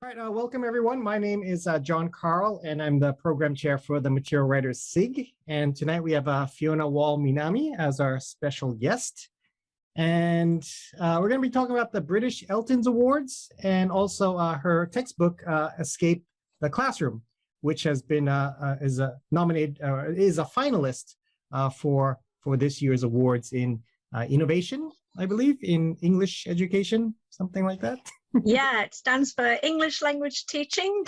All right, welcome everyone. My name is John Carl, and I'm the program chair for the Material Writers SIG. And tonight we have Fiona Wall Minami as our special guest. And we're going to be talking about the British ELTons Awards and also her textbook, Escape the Classroom, which has been is a finalist for this year's awards in innovation, I believe, in English education, something like that. Yeah, it stands for English Language Teaching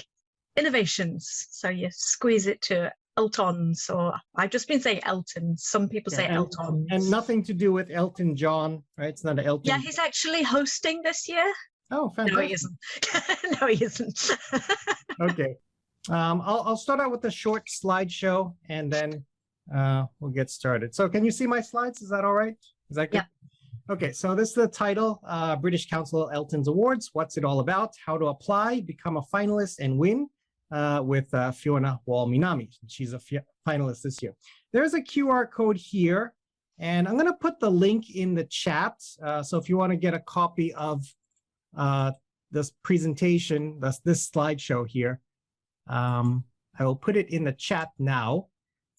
Innovations. So you squeeze it to ELTons, or I've just been saying ELTons. Some people say ELTons. And nothing to do with Elton John, right? It's not an Elton. Yeah, he's actually hosting this year. Oh, fantastic. No, he isn't. No, he isn't. Okay. I'll start out with a short slideshow, and then we'll get started. So can you see my slides? Is that all right? Is that good? Yeah. Okay, so this is the title, British Council ELTons Awards. What's it all about? How to apply, become a finalist, and win with Fiona Wall Minami. She's a finalist this year. There's a QR code here, and I'm going to put the link in the chat. So if you want to get a copy of this presentation, this slideshow here, I will put it in the chat now.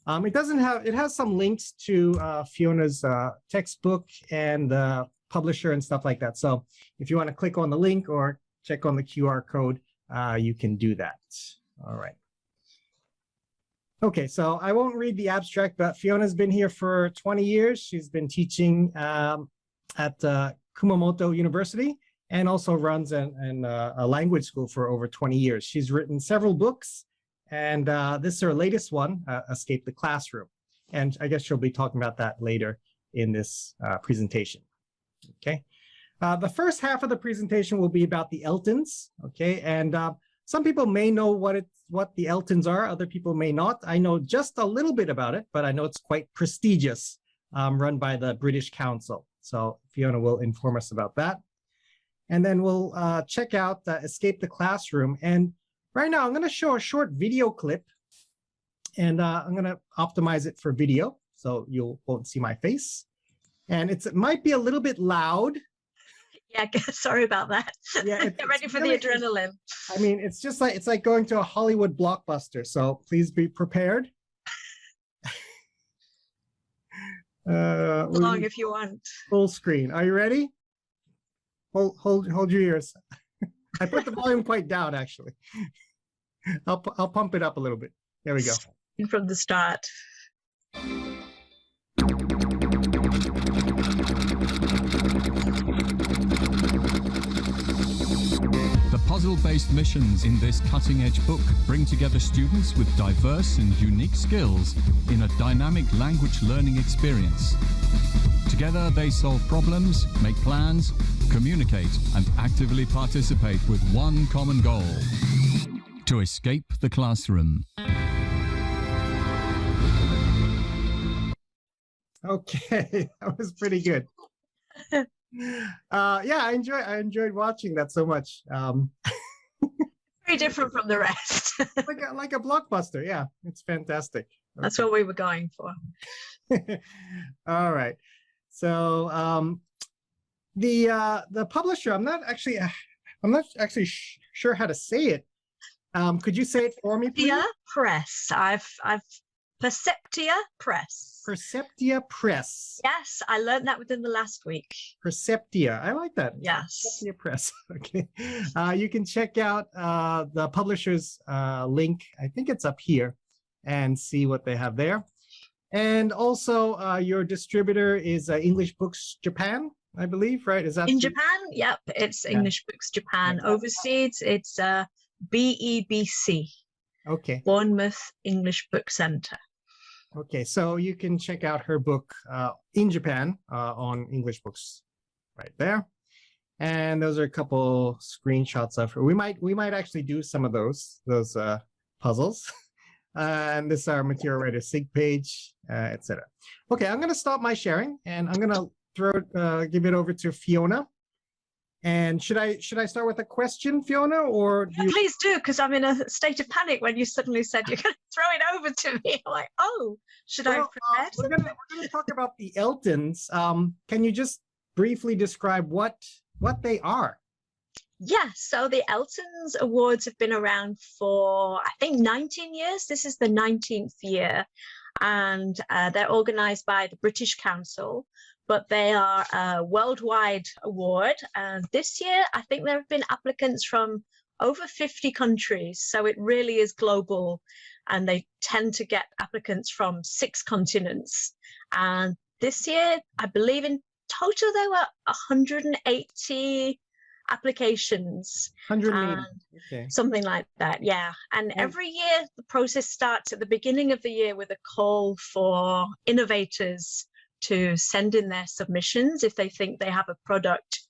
It has some links to Fiona's textbook and the publisher and stuff like that. So if you want to click on the link or check on the QR code, you can do that. All right. Okay, so I won't read the abstract, but Fiona's been here for 20 years. She's been teaching at Kumamoto University and also runs a language school for over 20 years. She's written several books. And this is her latest one, Escape the Classroom. And I guess she'll be talking about that later in this presentation. Okay. The first half of the presentation will be about the ELTons. Okay. And some people may know what the ELTons are. Other people may not. I know just a little bit about it, but I know it's quite prestigious, run by the British Council. So Fiona will inform us about that. And then we'll check out Escape the Classroom. And right now, I'm going to show a short video clip, and I'm going to optimize it for video, so you won't see my face. And it might be a little bit loud. Yeah, sorry about that. Yeah, get ready for the adrenaline. I mean, it's like going to a Hollywood blockbuster, so please be prepared. Long if you want. Full screen. Are you ready? Hold your ears. I put the volume quite down, actually. I'll pump it up a little bit. There we go. From the start. The puzzle-based missions in this cutting-edge book bring together students with diverse and unique skills in a dynamic language learning experience. Together, they solve problems, make plans, communicate, and actively participate with one common goal: to escape the classroom. Okay, that was pretty good. Yeah, I enjoyed watching that so much. Very different from the rest. like a blockbuster. Yeah, it's fantastic. Okay. That's what we were going for. All right. So the publisher, I'm not actually sure how to say it. Could you say it for me, please? Perceptia Press. I've Perceptia Press. Perceptia Press. Yes, I learned that within the last week. Perceptia. I like that. Yes. Perceptia Press. Okay. You can check out the publisher's link. I think it's up here, and see what they have there. And also, your distributor is English Books Japan, I believe, right? Is that in Japan? Yep, it's English Books Japan. Yeah. Overseas, it's BEBC. Okay. Bournemouth English Book Center. Okay, so you can check out her book in Japan on English Books, right there. And those are a couple screenshots of her. We might actually do some of those puzzles. And this is our Material Writer SIG page, etc. Okay, I'm going to stop my sharing, and I'm going to give it over to Fiona. And should I start with a question, Fiona, or please do, because I'm in a state of panic when you suddenly said you're going to throw it over to me. I'm like, oh, should I prepare? We're going to talk about the ELTons. Can you just briefly describe what they are? Yeah, so the ELTons Awards have been around for, I think, 19 years. This is the 19th year, and they're organized by the British Council, but they are a worldwide award. And this year, I think there have been applicants from over 50 countries, so it really is global, and they tend to get applicants from 6 continents. And this year, I believe in total there were 180 applications, 180. Okay. something like that. Yeah. And every year the process starts at the beginning of the year with a call for innovators to send in their submissions if they think they have a product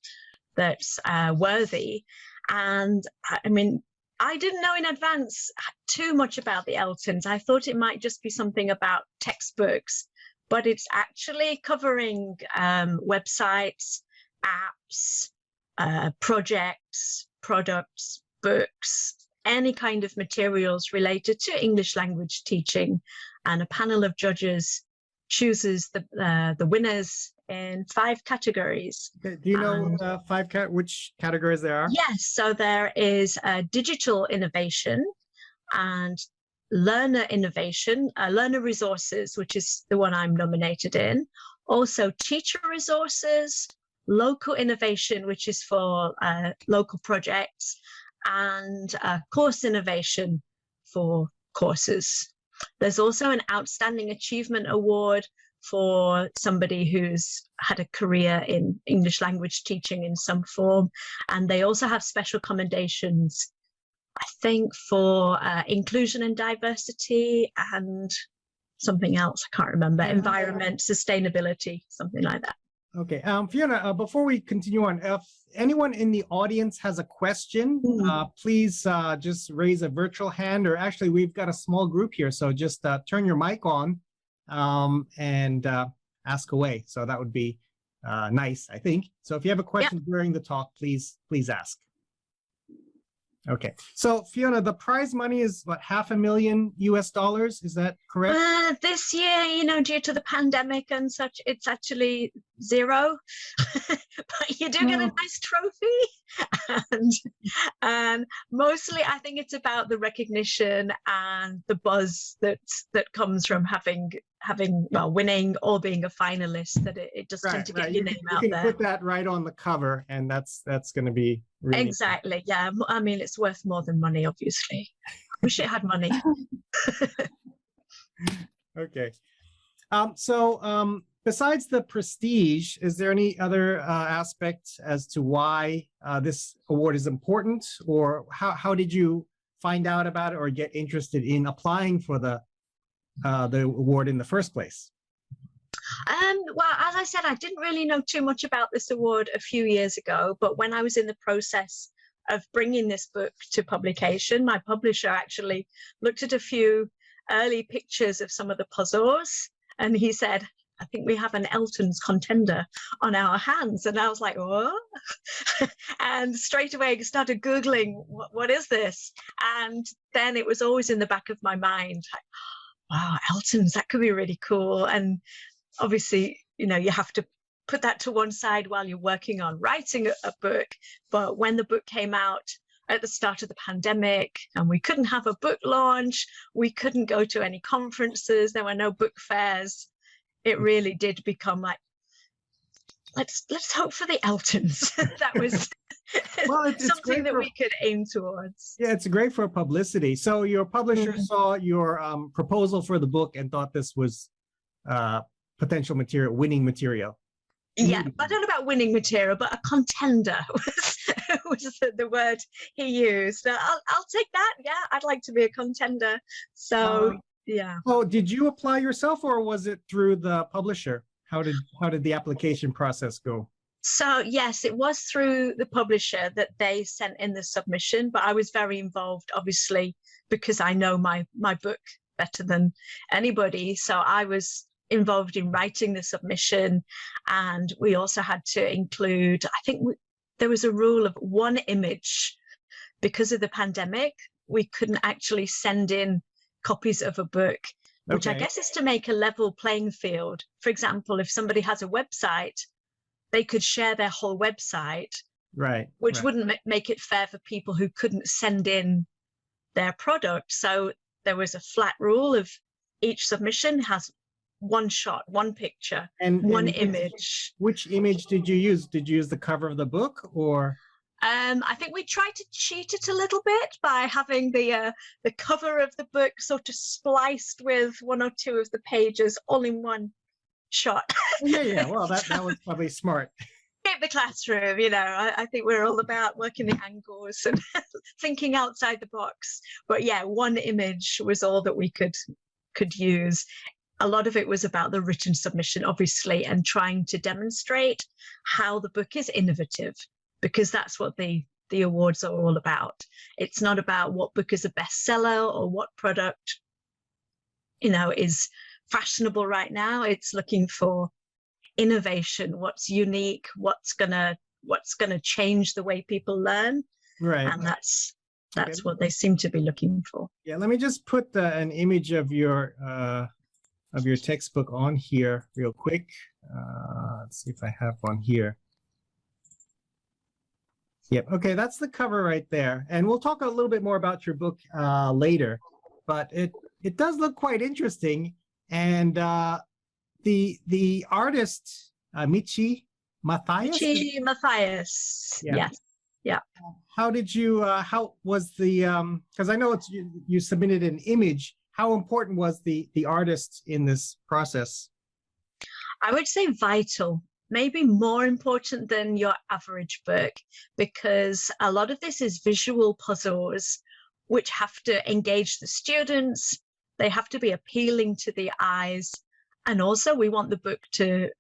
that's worthy. And I mean, I didn't know in advance too much about the ELTons. I thought it might just be something about textbooks, but it's actually covering websites, apps, projects, products, books, any kind of materials related to English language teaching. And a panel of judges chooses the winners in 5 categories. Okay. Do you know which categories there are? Yes, so there is digital innovation and learner innovation, learner resources, which is the one I'm nominated in. Also teacher resources, local innovation, which is for local projects, and course innovation for courses. There's also an Outstanding Achievement Award for somebody who's had a career in English language teaching in some form. And they also have special commendations, I think, for inclusion and diversity and something else, I can't remember, environment, sustainability, something like that. Okay, Fiona, before we continue on, if anyone in the audience has a question, please just raise a virtual hand, or actually we've got a small group here, so just turn your mic on and ask away. So that would be nice, I think. So if you have a question during the talk, please ask. Okay, so Fiona, the prize money is what, $500,000 US? Is that correct? This year, you know, due to the pandemic and such, it's actually 0. But you do get a nice trophy, and mostly I think it's about the recognition and the buzz that comes from having winning or being a finalist. That it just tends to get your name out there. You can put that right on the cover, and that's going to be really exactly. Yeah, I mean, it's worth more than money, obviously. Wish it had money. Okay. So besides the prestige, is there any other aspect as to why this award is important, or how did you find out about it or get interested in applying for the award in the first place? Well, as I said, I didn't really know too much about this award a few years ago, but when I was in the process of bringing this book to publication, my publisher actually looked at a few early pictures of some of the puzzles, and he said, I think we have an ELTons contender on our hands. And I was like, what? And straight away I started Googling, what is this? And then it was always in the back of my mind, like, wow, ELTons, that could be really cool. And obviously, you know, you have to put that to one side while you're working on writing a book. But when the book came out at the start of the pandemic and we couldn't have a book launch, we couldn't go to any conferences, there were no book fairs, it really did become like, let's hope for the ELTons. That was it's something that we could aim towards. Yeah, it's great for publicity. So your publisher saw your proposal for the book and thought this was potential material, winning material. Yeah, I don't know about winning material, but a contender was the word he used. I'll take that. Yeah, I'd like to be a contender. So yeah. Oh, did you apply yourself, or was it through the publisher? How did the application process go? So yes, it was through the publisher that they sent in the submission, but I was very involved, obviously, because I know my book better than anybody. So I was involved in writing the submission, and we also had to include, I think there was a rule of 1 image. Because of the pandemic, we couldn't actually send in copies of a book, which I guess is to make a level playing field. For example, if somebody has a website, they could share their whole website, Right. which right. wouldn't make it fair for people who couldn't send in their product. So there was a flat rule of each submission has one shot, one picture, one image. Which image did you use? Did you use the cover of the book, or? I think we tried to cheat it a little bit by having the cover of the book sort of spliced with one or two of the pages all in one shot. Yeah. Well, that was probably smart. The classroom, you know, I think we're all about working the angles and thinking outside the box. But yeah, one image was all that we could use. A lot of it was about the written submission, obviously, and trying to demonstrate how the book is innovative, because that's what the awards are all about. It's not about what book is a bestseller or what product, you know, is fashionable right now. It's looking for innovation, what's unique, what's gonna change the way people learn, right? And that's what they seem to be looking for. Yeah, let me just put an image of your textbook on here real quick. Let's see if I have one here. Yep. Okay, that's the cover right there, and we'll talk a little bit more about your book later. But it does look quite interesting, and the artist Michi Matthias. Michi Matthias. Yeah. Yes. Yeah. How did you? How was the? Because I know it's you submitted an image. How important was the artist in this process? I would say vital. Maybe more important than your average book, because a lot of this is visual puzzles which have to engage the students. They have to be appealing to the eyes. And also we want the book to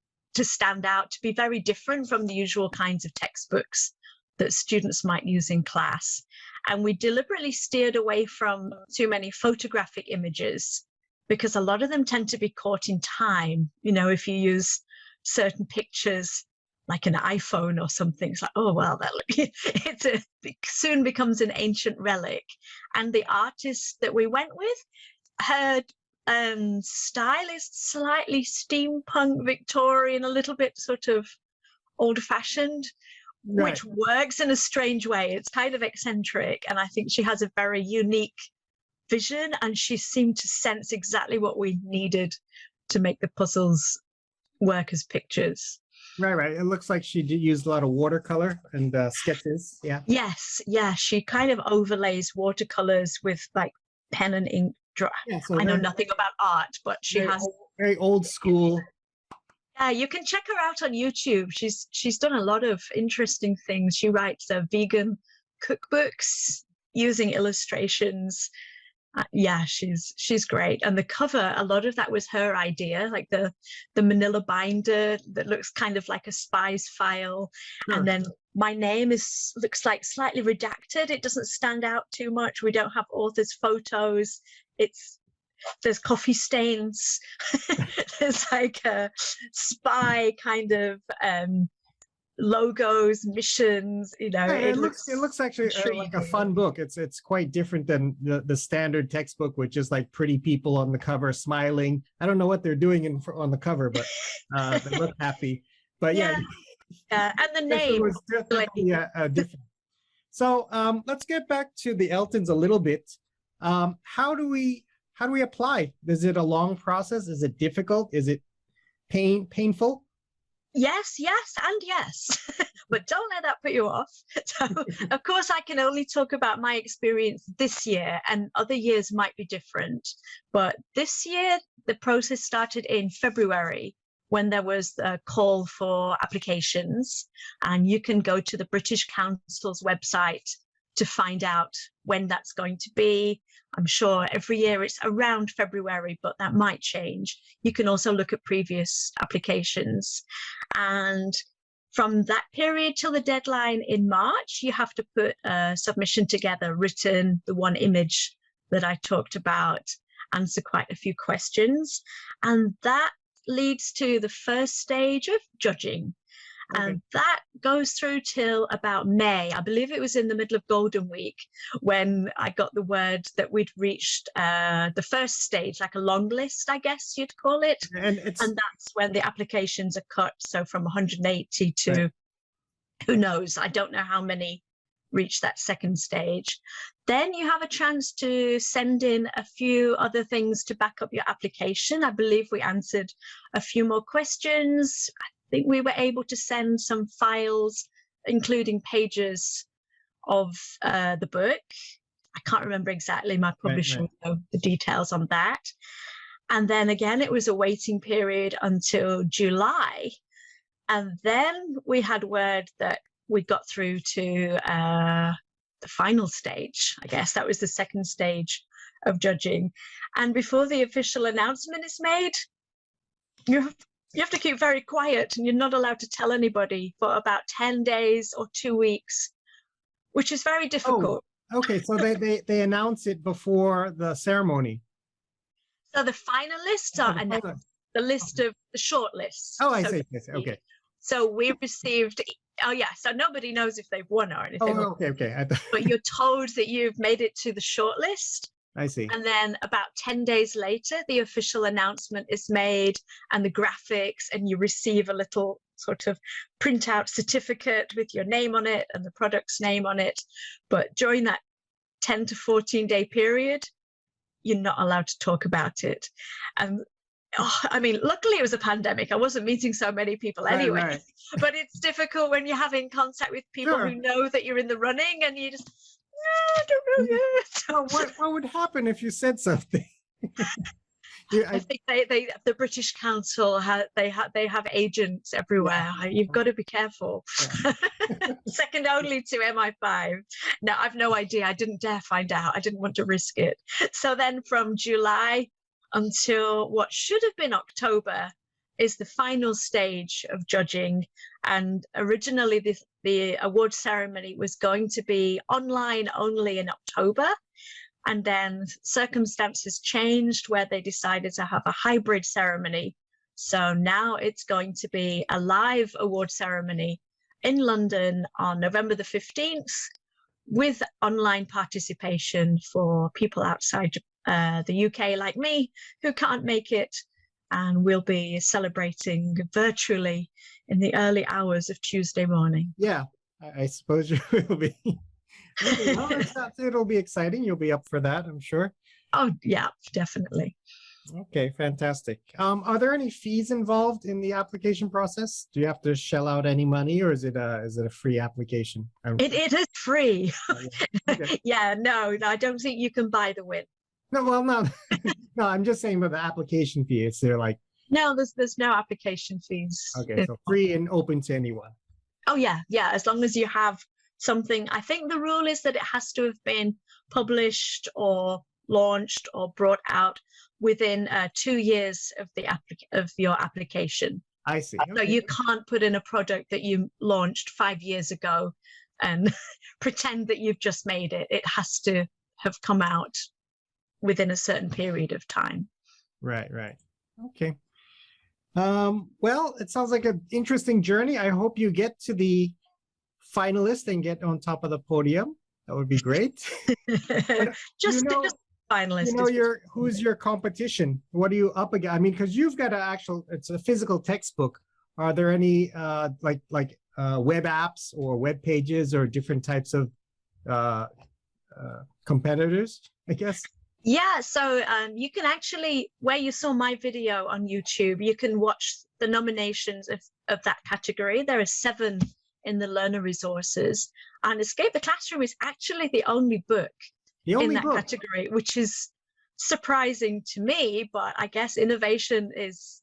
stand out, to be very different from the usual kinds of textbooks that students might use in class. And we deliberately steered away from too many photographic images, because a lot of them tend to be caught in time. You know, if you use certain pictures like an iPhone or something, it's like, oh well, it soon becomes an ancient relic. And the artist that we went with, her style is slightly steampunk Victorian, a little bit sort of old-fashioned, right, which works in a strange way. It's kind of eccentric, and I think she has a very unique vision, and she seemed to sense exactly what we needed to make the puzzles work as pictures. Right. It looks like she did use a lot of watercolor and sketches. Yeah. Yes. Yeah. She kind of overlays watercolors with like pen and ink. Yeah, so I know nothing about art, but she has very old school. Yeah, you can check her out on YouTube. She's done a lot of interesting things. She writes vegan cookbooks using illustrations. Yeah, she's great. And the cover, a lot of that was her idea, like the manila binder that looks kind of like a spy's file. Sure. And then my name looks like slightly redacted. It doesn't stand out too much. We don't have authors' photos. There's coffee stains. There's like a spy kind of logos, missions, you know. Yeah, it looks actually like a fun book. It's quite different than the standard textbook with just like pretty people on the cover smiling. I don't know what they're doing on the cover, but they look happy. But yeah, and the name was definitely different. So let's get back to the ELTons a little bit. How do we apply? Is it a long process? Is it difficult? Is it painful? Yes, and yes, but don't let that put you off. So, of course, I can only talk about my experience this year, and other years might be different. But this year, the process started in February, when there was a call for applications, and you can go to the British Council's website to find out when that's going to be. I'm sure every year it's around February, but that might change. You can also look at previous applications. And from that period till the deadline in March, you have to put a submission together, written, the one image that I talked about, answer quite a few questions. And that leads to the first stage of judging. Okay. And that goes through till about May. I believe it was in the middle of Golden Week when I got the word that we'd reached the first stage, like a long list, I guess you'd call it. And that's when the applications are cut. So from 180 to who knows? I don't know how many reach that second stage. Then you have a chance to send in a few other things to back up your application. I believe we answered a few more questions. I think we were able to send some files, including pages of the book. I can't remember exactly. My publisher will know the details on that. And then again, it was a waiting period until July. And then we had word that we got through to the final stage. I guess that was the second stage of judging. And before the official announcement is made, you have to keep very quiet, and you're not allowed to tell anybody for about 10 days or 2 weeks, which is very difficult. Oh, okay, so they announce it before the ceremony. So the finalists are announced, the list of the short lists. Oh, I see. Okay. So we received, oh yeah, so nobody knows if they've won or anything. Oh, okay. But you're told that you've made it to the short list. I see. And then about 10 days later, the official announcement is made and the graphics, and you receive a little sort of printout certificate with your name on it and the product's name on it. But during that 10 to 14 day period, you're not allowed to talk about it. And I mean, luckily it was a pandemic. I wasn't meeting so many people anyway. Right. But it's difficult when you're having contact with people who know that you're in the running, and you just, I don't know yet. What would happen if you said something? I think the British Council they have agents everywhere. You've got to be careful. Yeah. Second only to MI5. No, I've no idea. I didn't dare find out. I didn't want to risk it. So then from July until what should have been October is the final stage of judging. And originally the award ceremony was going to be online only in October. And then circumstances changed where they decided to have a hybrid ceremony. So now it's going to be a live award ceremony in London on November the 15th with online participation for people outside the UK like me who can't make it. And we'll be celebrating virtually in the early hours of Tuesday morning. Yeah, I suppose you will be. Well, it'll be exciting. You'll be up for that, I'm sure. Oh, yeah, definitely. Okay, fantastic. Are there any fees involved in the application process? Do you have to shell out any money, or is it a free application? It is free. Okay. Yeah, no, I don't think you can buy the win. No, well, no, no. I'm just saying about the application fee. Is there like? No, there's no application fees. Okay, so free and open to anyone. Oh yeah, as long as you have something. I think the rule is that it has to have been published or launched or brought out within 2 years of your application. I see. So you can't put in a product that you launched 5 years ago and pretend that you've just made it. It has to have come out within a certain period of time. Right. Okay. Well, it sounds like an interesting journey. I hope you get to the finalist and get on top of the podium. That would be great. just finalist. Who's your competition? What are you up against? I mean, because you've got it's a physical textbook. Are there any like web apps or web pages or different types of competitors, I guess? Yeah, so you can actually, where you saw my video on YouTube, you can watch the nominations of that category. There are 7 in the learner resources, and Escape the Classroom is actually the only book in that category, which is surprising to me. But I guess innovation is,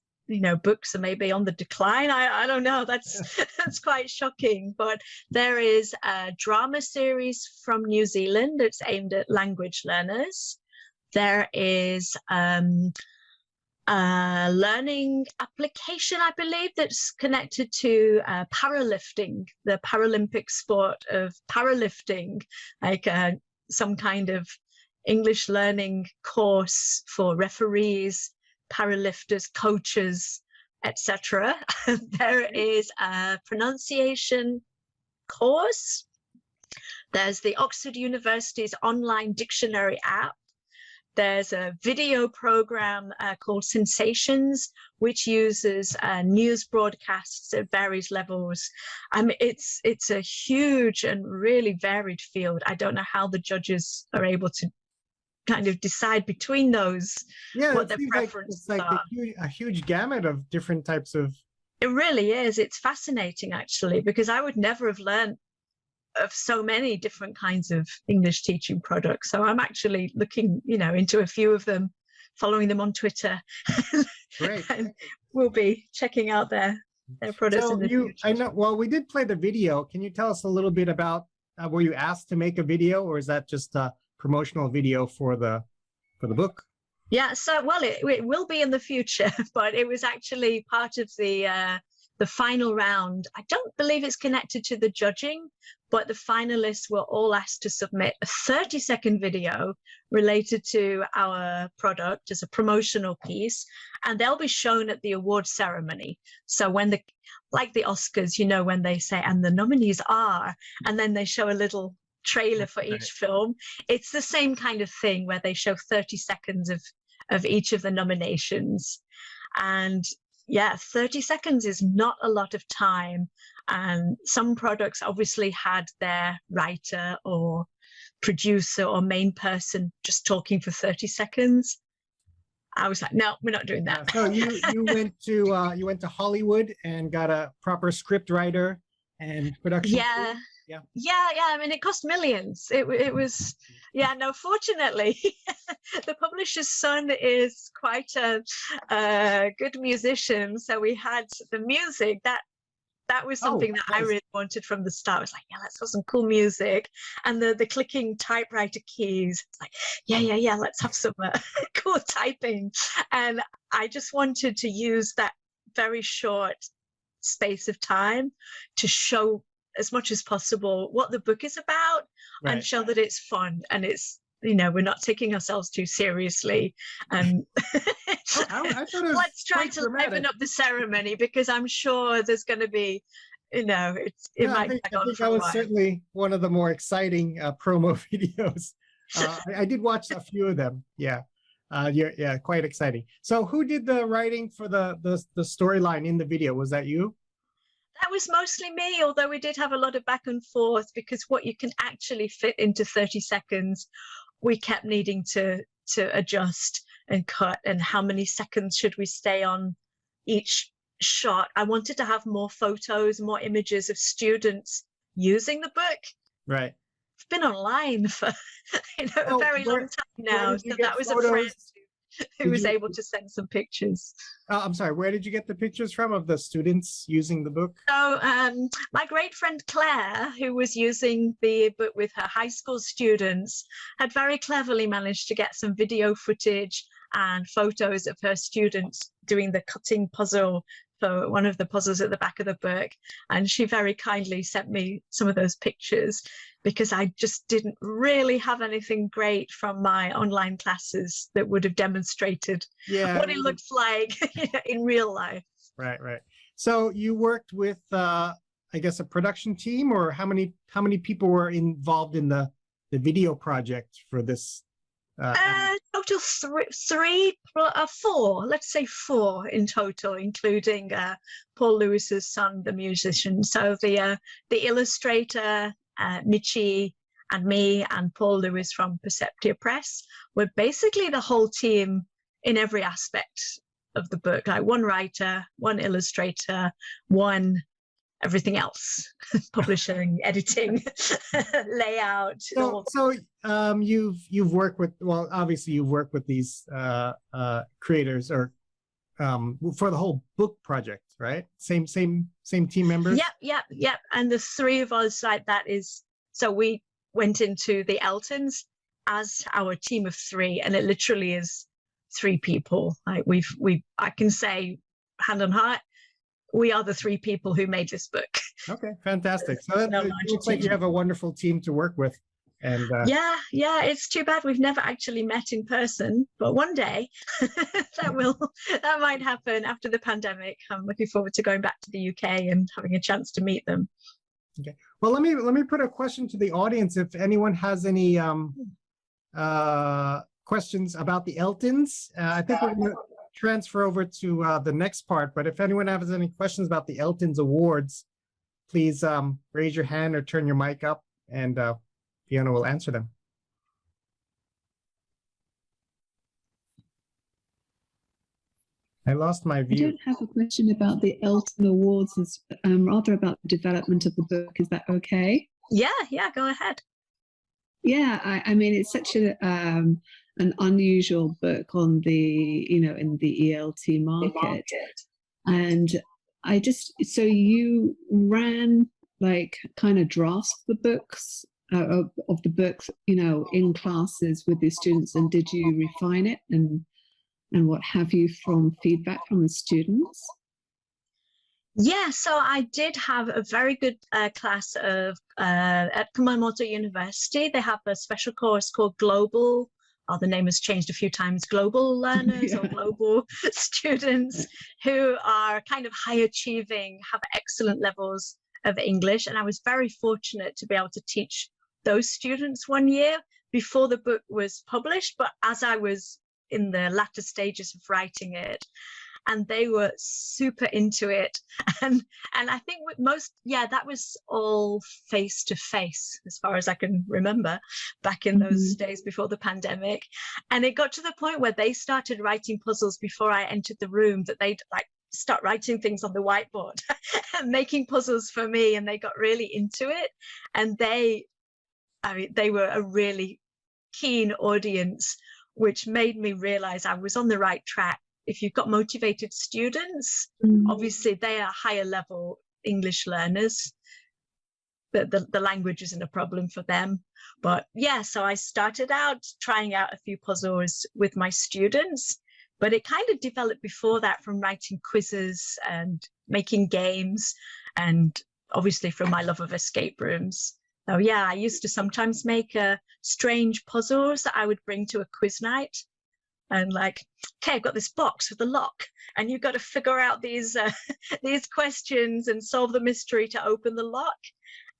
books are maybe on the decline. I don't know. That's quite shocking. But there is a drama series from New Zealand that's aimed at language learners. There is a learning application, I believe, that's connected to powerlifting, the Paralympic sport of powerlifting, like some kind of English learning course for referees, powerlifters, coaches, etc. There is a pronunciation course. There's the Oxford University's online dictionary app. There's a video program called Sensations, which uses news broadcasts at various levels. It's a huge and really varied field. I don't know how the judges are able to kind of decide between those, what their preferences are. A huge gamut of different types of... It really is. It's fascinating, actually, because I would never have learned of so many different kinds of English teaching products. So I'm actually looking, into a few of them, following them on Twitter. Great. And we'll be checking out their products in the future. I know. Well, we did play the video. Can you tell us a little bit about? Were you asked to make a video, or is that just a promotional video for the book? Yeah. So, well, it will be in the future, but it was actually part of the final round. I don't believe it's connected to the judging, but the finalists were all asked to submit a 30-second video related to our product as a promotional piece, and they'll be shown at the award ceremony. So when like the Oscars, when they say, and the nominees are, and then they show a little trailer for each film, it's the same kind of thing where they show 30 seconds of each of the nominations. And yeah, 30 seconds is not a lot of time. And some products obviously had their writer or producer or main person just talking for 30 seconds. I was like, no, we're not doing that. So you went to Hollywood and got a proper script writer and production. Yeah. I mean, it cost millions. It was, fortunately, the publisher's son is quite a good musician. So we had the music that was something that I really wanted from the start. I was like, let's have some cool music, and the clicking typewriter keys. It's like, let's have some cool typing. And I just wanted to use that very short space of time to show as much as possible what the book is about, and show that it's fun and it's, we're not taking ourselves too seriously. And I thought it was let's try to liven up the ceremony, because I'm sure there's going to be, it might I think that was certainly one of the more exciting promo videos. I did watch a few of them. Quite exciting. So who did the writing for the storyline in the video? Was that you? That was mostly me, although we did have a lot of back and forth, because what you can actually fit into 30 seconds, we kept needing to adjust and cut, and how many seconds should we stay on each shot. I wanted to have more photos, more images of students using the book. Right. It's been online for a very long time now. So that was photos? A friend who was able to send some pictures. I'm sorry, where did you get the pictures from of the students using the book? So my great friend Claire, who was using the book with her high school students, had very cleverly managed to get some video footage and photos of her students doing the cutting puzzle for one of the puzzles at the back of the book. And she very kindly sent me some of those pictures, because I just didn't really have anything great from my online classes that would have demonstrated what it looks like in real life. Right. So you worked with, I guess, a production team, or how many people were involved in the video project for this? Total four. Let's say four in total, including Paul Lewis's son, the musician. So the illustrator, Michi, and me, and Paul Lewis from Perceptia Press were basically the whole team in every aspect of the book. Like one writer, one illustrator, one everything else: publishing, editing, layout. So you've worked with, well, obviously you've worked with these creators, or for the whole book project, right? Same team members? Yep. And the three of us, like that is, so we went into the ELTons as our team of three, and it literally is three people. Like I can say hand on heart, we are the three people who made this book. Okay, fantastic. So it looks like you have a wonderful team to work with. And yeah, it's too bad we've never actually met in person, but one day that might happen after the pandemic. I'm looking forward to going back to the UK and having a chance to meet them. Okay. Well, let me put a question to the audience. If anyone has any questions about the ELTons. I think we're going to transfer over to the next part, but if anyone has any questions about the ELTons Awards, please raise your hand or turn your mic up, and Fiona will answer them. I lost my view. I don't have a question about the ELTon Awards, rather about the development of the book. Is that okay? Yeah, go ahead. Yeah, I mean, it's such an unusual book on the, in the ELT market. And so you ran like kind of drafts the books of the books, in classes with the students, and did you refine it and what have you from feedback from the students? Yeah, so I did have a very good class of at Kumamoto University. They have a special course called Global. Oh, the name has changed a few times. Global learners or global students who are kind of high achieving, have excellent levels of English. And I was very fortunate to be able to teach those students 1 year before the book was published. But as I was in the latter stages of writing it, and they were super into it, and I think with that was all face to face as far as I can remember back in those days before the pandemic. And it got to the point where they started writing puzzles before I entered the room, that they'd like start writing things on the whiteboard and making puzzles for me, and they got really into it. And they were a really keen audience, which made me realize I was on the right track. If you've got motivated students, obviously they are higher level English learners. The language isn't a problem for them. But yeah, so I started out trying out a few puzzles with my students, but it kind of developed before that from writing quizzes and making games, and obviously from my love of escape rooms. So yeah, I used to sometimes make strange puzzles that I would bring to a quiz night. And like, okay, I've got this box with a lock, and you've got to figure out these questions and solve the mystery to open the lock.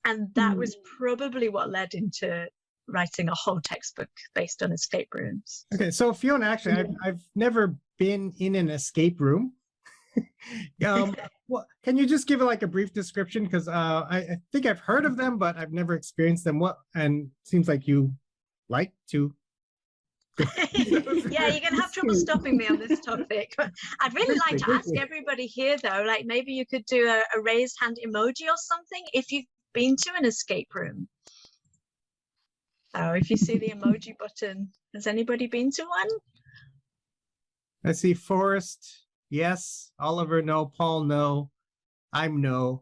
And that was probably what led into writing a whole textbook based on escape rooms. Okay, so Fiona, actually, I've never been in an escape room. Well, can you just give it like a brief description? Because I think I've heard of them, but I've never experienced them. And it seems like you like to. Yeah, you're gonna have trouble stopping me on this topic. I'd really like to ask everybody here, though, like maybe you could do a raised hand emoji or something if you've been to an escape room. So if you see the emoji button, has anybody been to one? I see Forrest, yes. Oliver, no. Paul, no. I'm no.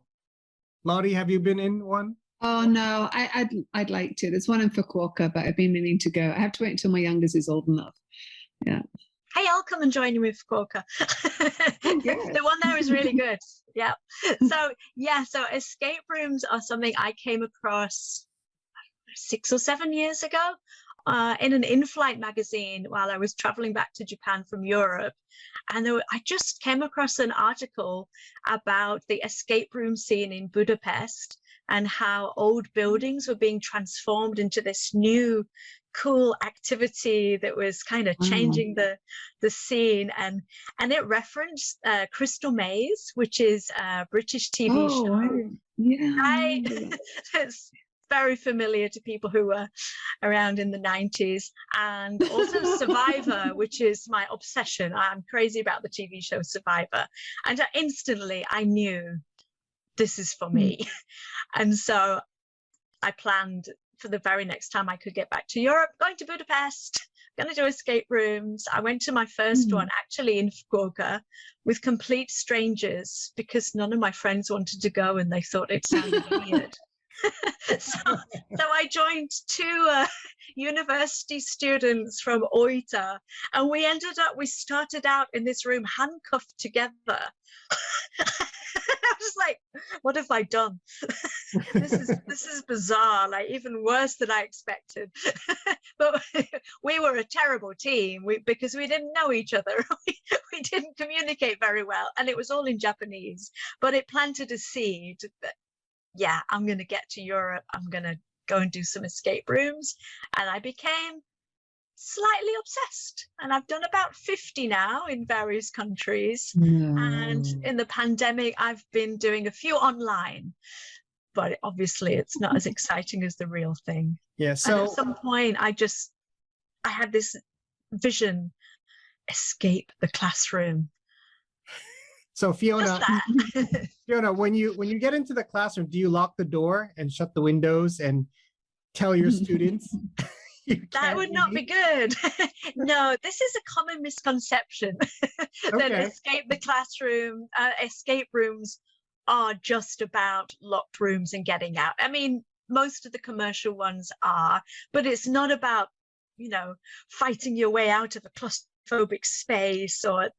Lottie, have you been in one? Oh no, I'd like to. There's one in Fukuoka, but I've been meaning to go. I have to wait until my youngest is old enough. Yeah. Hey, I'll come and join you in Fukuoka. The one there is really good. Yeah. So escape rooms are something I came across 6 or 7 years ago in an in-flight magazine while I was traveling back to Japan from Europe. And I just came across an article about the escape room scene in Budapest, and how old buildings were being transformed into this new cool activity that was kind of changing the scene. And it referenced Crystal Maze, which is a British TV show. Yeah. It's very familiar to people who were around in the 90s. And also Survivor, which is my obsession. I'm crazy about the TV show Survivor. And instantly I knew this is for me. And so I planned for the very next time I could get back to Europe, going to Budapest, going to do escape rooms. I went to my first one actually in Fukuoka with complete strangers, because none of my friends wanted to go and they thought it sounded weird. So I joined 2 university students from Oita, and we started out in this room handcuffed together. I was like, what have I done? This is bizarre, like even worse than I expected. But we were a terrible team because we didn't know each other. We didn't communicate very well, and it was all in Japanese, but it planted a seed that, yeah, I'm going to get to Europe. I'm going to go and do some escape rooms. And I became slightly obsessed, and I've done about 50 now in various countries. No. And in the pandemic, I've been doing a few online, but obviously it's not as exciting as the real thing. Yeah. And So at some point, I had this vision: escape the classroom. So Fiona, Just that. Fiona, when you get into the classroom, do you lock the door and shut the windows and tell your students? That would not be good. No, this is a common misconception that escape the classroom, escape rooms are just about locked rooms and getting out. I mean, most of the commercial ones are, but it's not about, you know, fighting your way out of a claustrophobic space or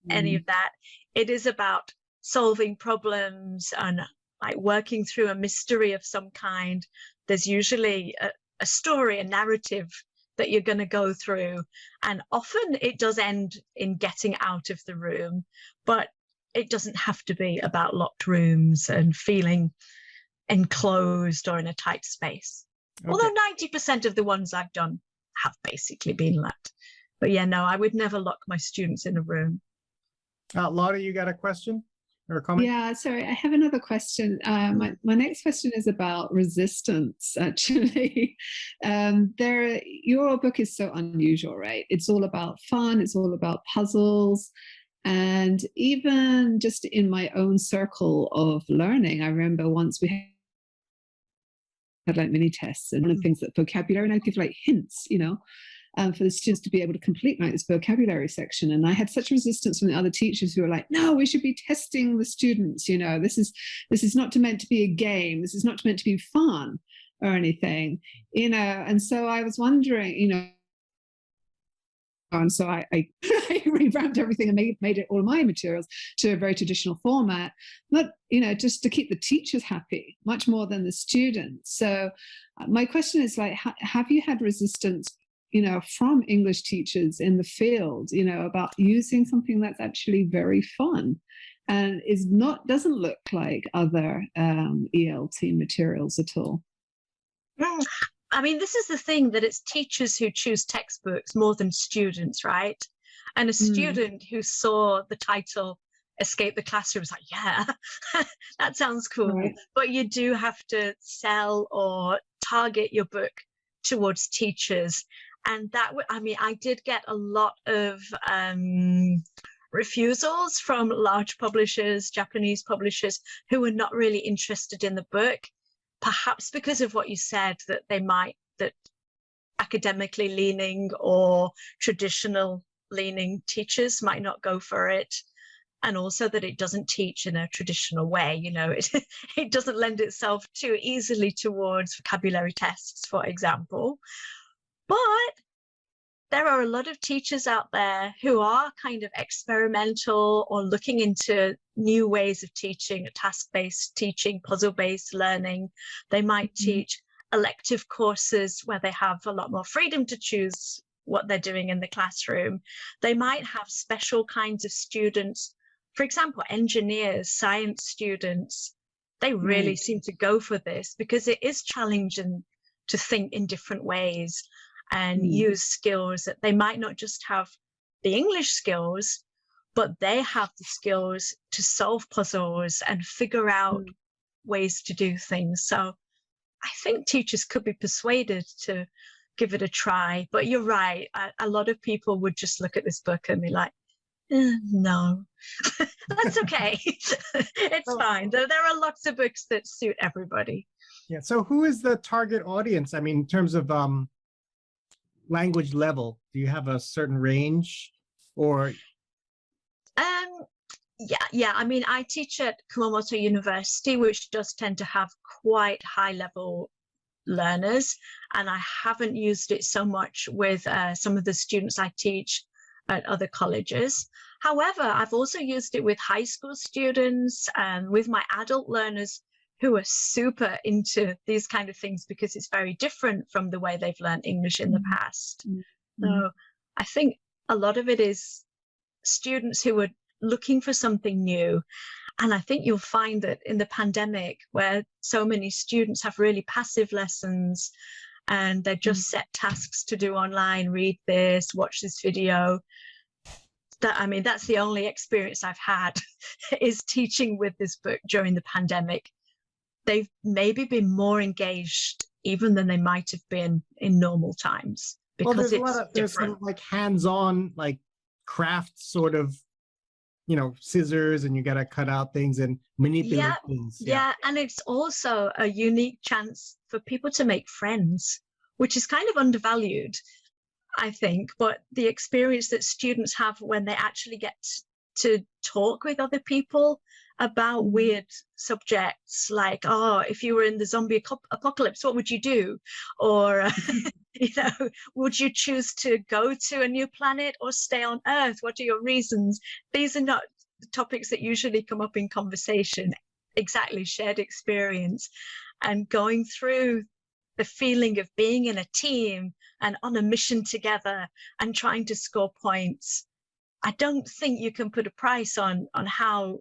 any of that. It is about solving problems and like working through a mystery of some kind. There's usually a story, a narrative that you're going to go through, and often it does end in getting out of the room, but it doesn't have to be about locked rooms and feeling enclosed or in a tight space. Although 90% of the ones I've done have basically been that. But yeah, no, I would never lock my students in a room. Laura, you got a question or a comment? Yeah, sorry, I have another question. My next question is about resistance, actually. Your book is so unusual, right? It's all about fun, it's all about puzzles. And even just in my own circle of learning, I remember once we had like mini tests, and one of the things that vocabulary, and I'd give like hints, you know, for the students to be able to complete like this vocabulary section. And I had such resistance from the other teachers who were like, no, we should be testing the students, you know, this is not meant to be a game, this is not meant to be fun or anything, you know. And so I was wondering, you know, and so I revamped everything and made it all my materials to a very traditional format, but, you know, just to keep the teachers happy much more than the students. So my question is like, have you had resistance, you know, from English teachers in the field, you know, about using something that's actually very fun and doesn't look like other ELT materials at all? I mean, this is the thing, that it's teachers who choose textbooks more than students, right? And a student who saw the title Escape the Classroom was like, yeah, that sounds cool. Right. But you do have to sell or target your book towards teachers. And that, I mean, I did get a lot of refusals from large publishers, Japanese publishers, who were not really interested in the book. Perhaps because of what you said, that academically leaning or traditional leaning teachers might not go for it. And also that it doesn't teach in a traditional way, you know, it doesn't lend itself too easily towards vocabulary tests, for example. But there are a lot of teachers out there who are kind of experimental or looking into new ways of teaching, task-based teaching, puzzle-based learning. They might teach elective courses where they have a lot more freedom to choose what they're doing in the classroom. They might have special kinds of students, for example, engineers, science students. They really seem to go for this because it is challenging to think in different ways and use skills that they might not just have the English skills, but they have the skills to solve puzzles and figure out ways to do things. So I think teachers could be persuaded to give it a try. But you're right, a lot of people would just look at this book and be like, no, that's okay. It's fine. There are lots of books that suit everybody. Yeah. So who is the target audience? I mean, in terms of language level, do you have a certain range or? Yeah. I mean, I teach at Kumamoto University, which does tend to have quite high level learners. And I haven't used it so much with some of the students I teach at other colleges. However, I've also used it with high school students and with my adult learners who are super into these kind of things because it's very different from the way they've learned English in the past. So I think a lot of it is students who are looking for something new. And I think you'll find that in the pandemic, where so many students have really passive lessons and they're just set tasks to do online, read this, watch this video. I mean, that's the only experience I've had is teaching with this book during the pandemic. They've maybe been more engaged even than they might have been in normal times, because there's some like hands-on, like craft sort of, scissors, and you got to cut out things and manipulate things. Yeah, and it's also a unique chance for people to make friends, which is kind of undervalued, I think. But the experience that students have when they actually get to talk with other people about weird subjects, like, oh, if you were in the zombie apocalypse, what would you do? Or, would you choose to go to a new planet or stay on Earth? What are your reasons? These are not topics that usually come up in conversation. Exactly, shared experience. And going through the feeling of being in a team and on a mission together and trying to score points. I don't think you can put a price on how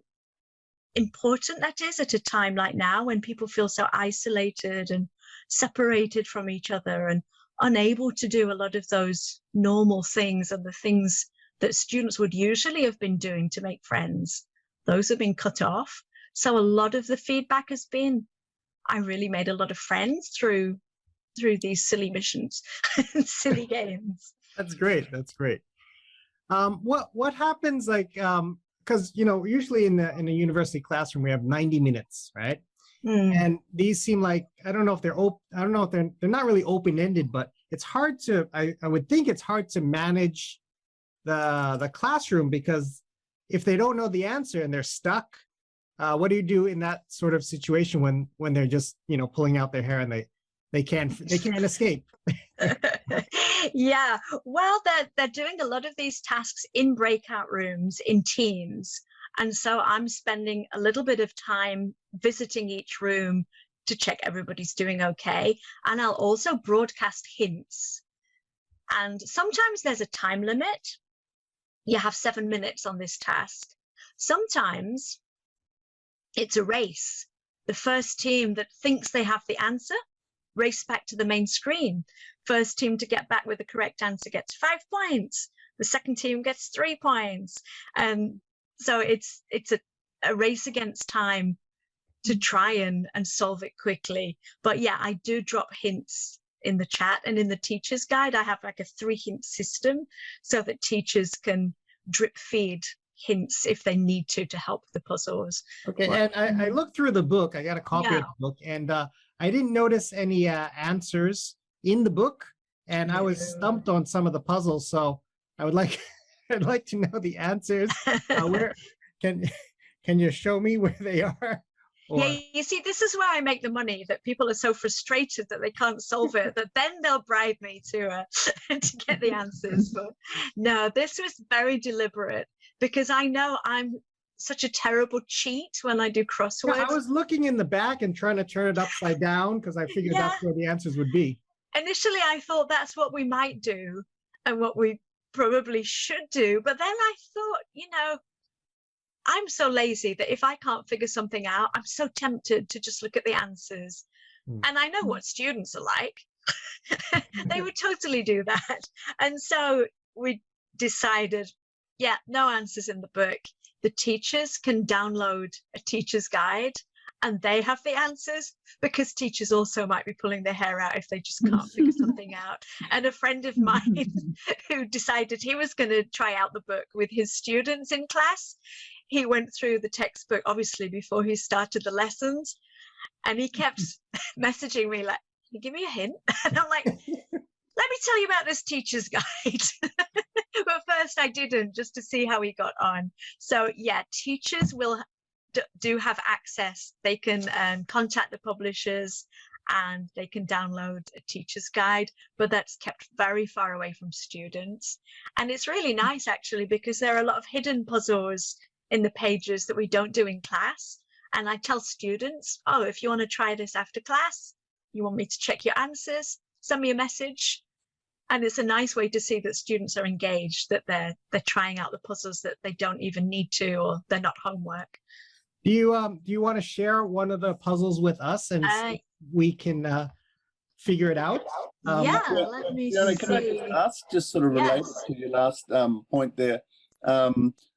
important that is at a time like now, when people feel so isolated and separated from each other and unable to do a lot of those normal things and the things that students would usually have been doing to make friends. Those have been cut off. So a lot of the feedback has been, I really made a lot of friends through these silly missions and silly games. That's great. What happens, like, because usually in a university classroom we have 90 minutes, right? And these seem like, I don't know if they're they're not really open-ended, but it's hard to, I would think it's hard to manage the classroom, because if they don't know the answer and they're stuck, what do you do in that sort of situation when they're just pulling out their hair and they can't escape? Yeah, well, they're doing a lot of these tasks in breakout rooms in teams, and so I'm spending a little bit of time visiting each room to check everybody's doing okay, and I'll also broadcast hints. And sometimes there's a time limit. You have 7 minutes on this task. Sometimes it's a race. The first team that thinks they have the answer race back to the main screen. First team to get back with the correct answer gets 5 points. The second team gets 3 points. So it's a race against time to try and solve it quickly. But yeah, I do drop hints in the chat, and in the teacher's guide, I have like a 3-hint system so that teachers can drip feed hints if they need to help the puzzles. Okay, and I looked through the book. I got a copy of the book, and I didn't notice any answers in the book, and I was stumped on some of the puzzles. So I'd like to know the answers. Where can you show me where they are? Yeah, you see, this is where I make the money, that people are so frustrated that they can't solve it, that then they'll bribe me to get the answers. But no, this was very deliberate, because I know I'm such a terrible cheat when I do crosswords. Yeah, I was looking in the back and trying to turn it upside down because I figured that's where the answers would be. Initially, I thought that's what we might do and what we probably should do. But then I thought, I'm so lazy that if I can't figure something out, I'm so tempted to just look at the answers. And I know what students are like. They would totally do that. And so we decided, no answers in the book. The teachers can download a teacher's guide and they have the answers, because teachers also might be pulling their hair out if they just can't figure something out. And a friend of mine who decided he was going to try out the book with his students in class, he went through the textbook, obviously, before he started the lessons, and he kept messaging me like, can you give me a hint? And I'm like, let me tell you about this teacher's guide. But first I didn't, just to see how he got on. So yeah, teachers do have access. They can contact the publishers and they can download a teacher's guide, but that's kept very far away from students. And it's really nice, actually, because there are a lot of hidden puzzles in the pages that we don't do in class. And I tell students, oh, if you want to try this after class, you want me to check your answers, send me a message. And it's a nice way to see that students are engaged, that they're trying out the puzzles that they don't even need to, or they're not homework. Do you want to share one of the puzzles with us, and we can figure it out. Yeah, let me Fiona, can I see. just ask, just sort of related Yes. to your last point there?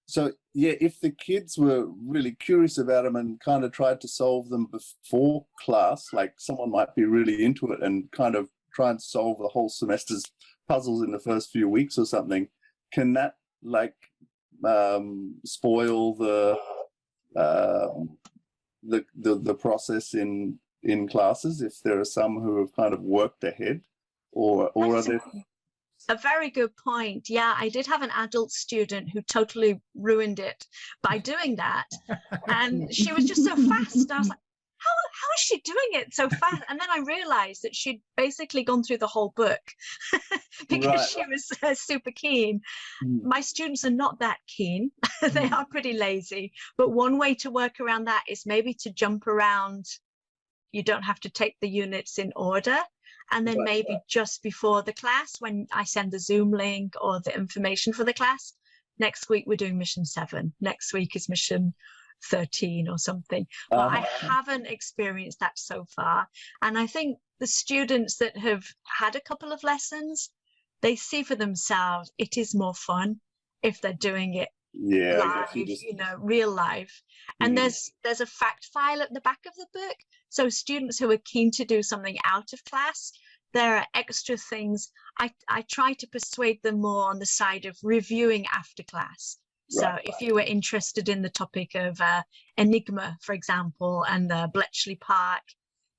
So yeah, if the kids were really curious about them and kind of tried to solve them before class, like someone might be really into it and kind of try and solve the whole semester's puzzles in the first few weeks or something, can that like spoil the process in classes if there are some who have kind of worked ahead, or are there? A very good point. Yeah, I did have an adult student who totally ruined it by doing that. And she was just so fast. I was like, how is she doing it so fast? And then I realized that she'd basically gone through the whole book because she was super keen. My students are not that keen. They are pretty lazy. But one way to work around that is maybe to jump around. You don't have to take the units in order. And then maybe just before the class, when I send the Zoom link or the information for the class, next week we're doing mission 7. Next week is mission 13 or something. But I haven't experienced that so far. And I think the students that have had a couple of lessons, they see for themselves it is more fun if they're doing it live, real life. And there's a fact file at the back of the book. So students who are keen to do something out of class, there are extra things. I try to persuade them more on the side of reviewing after class. So if you were interested in the topic of Enigma, for example, and Bletchley Park,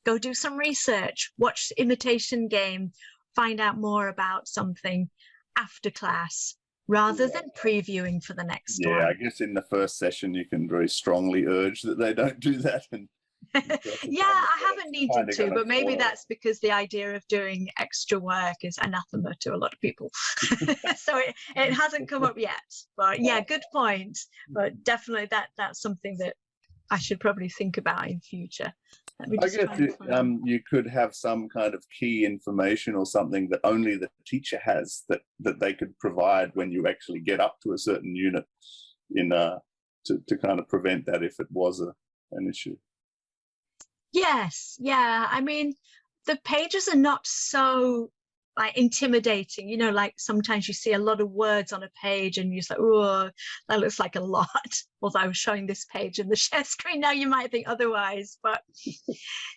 go do some research, watch Imitation Game, find out more about something after class, rather than previewing for the next one. Yeah, I guess in the first session, you can very strongly urge that they don't do that. And yeah, I haven't needed to, but maybe that's because the idea of doing extra work is anathema to a lot of people. So it hasn't come up yet. But yeah, good point. But definitely that's something that I should probably think about in future. I guess you could have some kind of key information or something that only the teacher has that they could provide when you actually get up to a certain unit to kind of prevent that if it was an issue. Yes, yeah. I mean, the pages are not so like intimidating, like sometimes you see a lot of words on a page and you're just like, oh, that looks like a lot. Although I was showing this page in the share screen now, you might think otherwise. But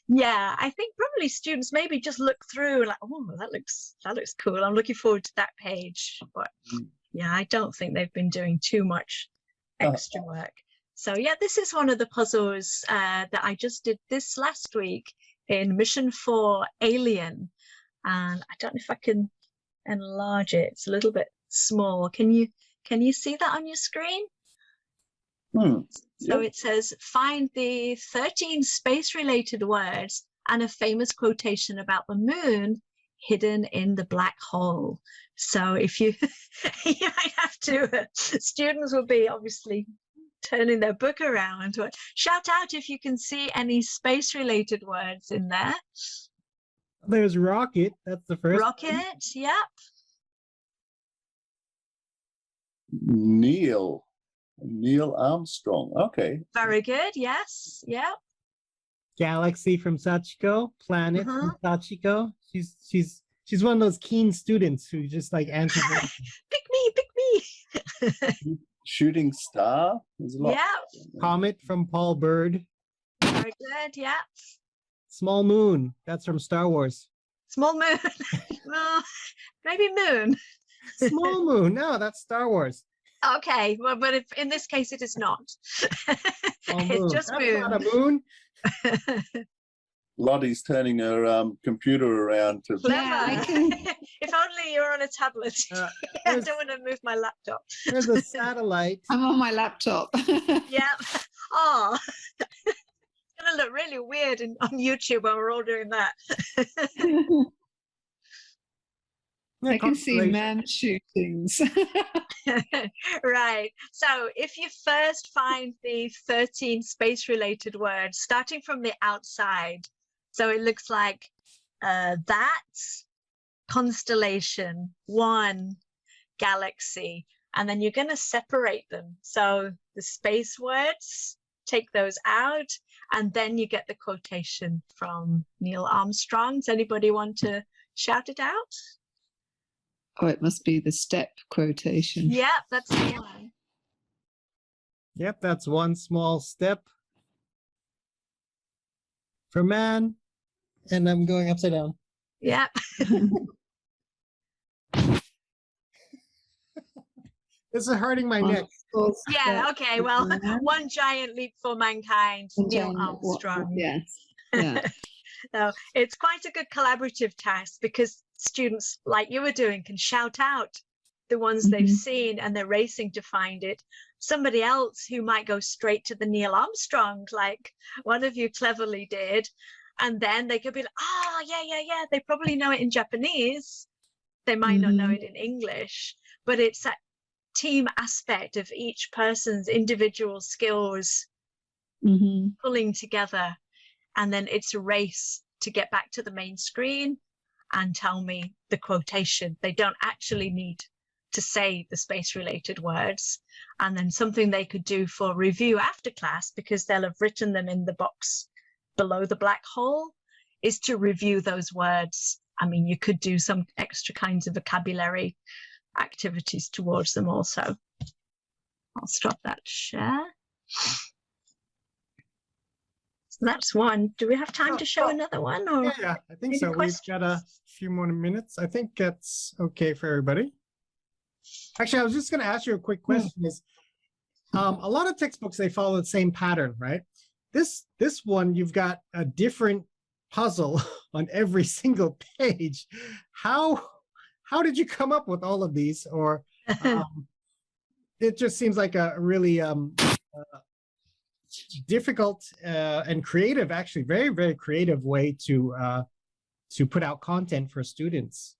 yeah, I think probably students maybe just look through and like, oh, that looks cool. I'm looking forward to that page. But yeah, I don't think they've been doing too much extra work. So yeah, this is one of the puzzles that I just did this last week in Mission 4 Alien. And I don't know if I can enlarge it. It's a little bit small. Can you see that on your screen? So it says, find the 13 space-related words and a famous quotation about the moon hidden in the black hole. So if you might have to, students will be obviously turning their book around. Shout out if you can see any space-related words in there. There's rocket. That's the first. Rocket, yep. Neil Armstrong. Okay. Very good. Yes. Yep. Galaxy from Sachiko. Planet from Sachiko. She's one of those keen students who just like answers. Pick me. Shooting star. There's a lot. Yeah. Comet from Paul Bird. Very good. Yeah. Small moon. That's from Star Wars. Small moon. Well, maybe moon. Small moon. No, that's Star Wars. Okay, well, but if, in this case, it is not. It's just that's moon. Not a moon. Lottie's turning her computer around to. Yeah, if only you're on a tablet. I don't want to move my laptop. There's a satellite. I'm on my laptop. Yeah. Oh. It's going to look really weird on YouTube when we're all doing that. I can see man shootings. Right. So if you first find the 13 space-related words, starting from the outside, so it looks like that, constellation, one, galaxy, and then you're going to separate them. So the space words, take those out, And then you get the quotation from Neil Armstrong. Does anybody want to shout it out? Oh, it must be the step quotation. Yeah, that's the one. Yep, that's one small step for man. And I'm going upside down. Yeah. This is hurting my neck. Yeah, okay, well, one giant leap for mankind, Neil Armstrong. Yes. Yeah. So it's quite a good collaborative task because students, like you were doing, can shout out the ones they've seen and they're racing to find it. Somebody else who might go straight to the Neil Armstrong, like one of you cleverly did, and then they could be like, oh, yeah. They probably know it in Japanese. They might not know it in English, but it's that team aspect of each person's individual skills pulling together, and then it's a race to get back to the main screen and tell me the quotation. They don't actually need to say the space related words. And then something they could do for review after class, because they'll have written them in the box below the black hole, is to review those words. I mean, you could do some extra kinds of vocabulary activities towards them also. I'll stop that share. So that's one. Do we have time to show another one? Or yeah, I think so. questions? We've got a few more minutes. I think that's okay for everybody. Actually, I was just going to ask you a quick question. Is a lot of textbooks, they follow the same pattern, right? This one, you've got a different puzzle on every single page. How did you come up with all of these? Or it just seems like a really difficult and creative, actually very, very creative way to put out content for students.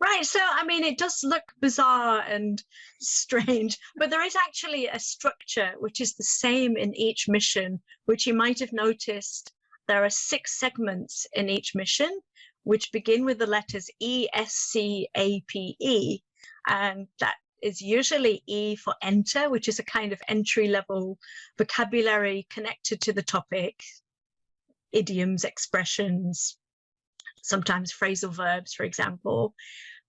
Right, so I mean, it does look bizarre and strange, but there is actually a structure which is the same in each mission, which you might have noticed. There are 6 segments in each mission, which begin with the letters E, S, C, A, P, E, and that is usually E for enter, which is a kind of entry-level vocabulary connected to the topic, idioms, expressions, sometimes phrasal verbs, for example,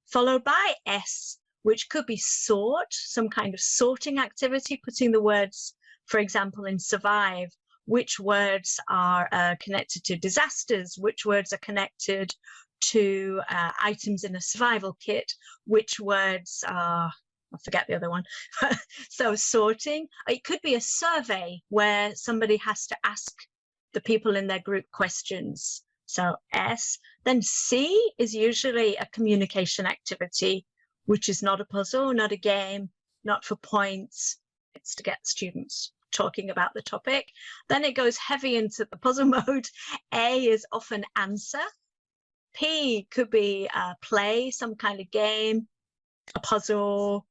followed by S, which could be sort, some kind of sorting activity, putting the words, for example, in survive, which words are connected to disasters, which words are connected to items in a survival kit, which words are, I forget the other one. So sorting. It could be a survey where somebody has to ask the people in their group questions. So S. Then C is usually a communication activity, which is not a puzzle, not a game, not for points. It's to get students talking about the topic. Then it goes heavy into the puzzle mode. A is often answer. P could be play, some kind of game, a puzzle.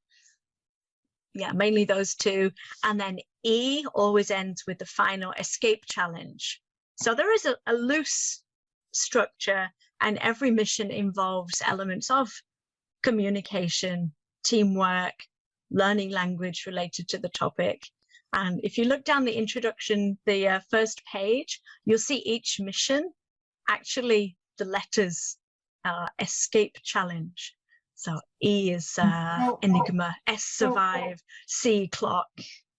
Yeah, mainly those two. And then E always ends with the final escape challenge. So there is a loose structure, and every mission involves elements of communication, teamwork, learning language related to the topic. And if you look down the introduction, the first page, you'll see each mission, actually the letters escape challenge. So E is Enigma, S survive, C clock.